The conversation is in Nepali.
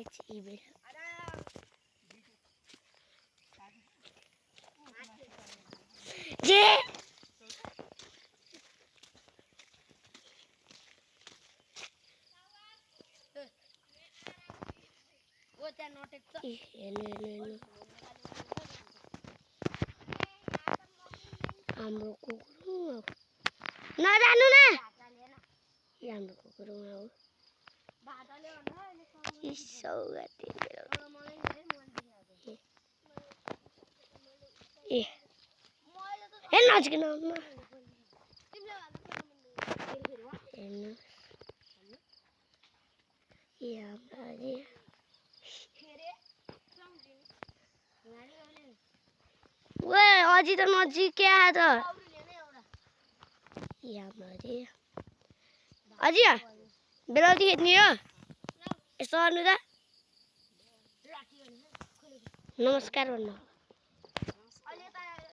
It's evil. ये वो त्या नोटेक छ हाम्रो कुकुर नजानु न हाम्रो कुकुर हो ए नजिक नआउनु हेर्नु ओए अझै त नजिक क्या त अझै बेलाउती खेद्ने हो यसो गर्नु त नमस्कार भन्नु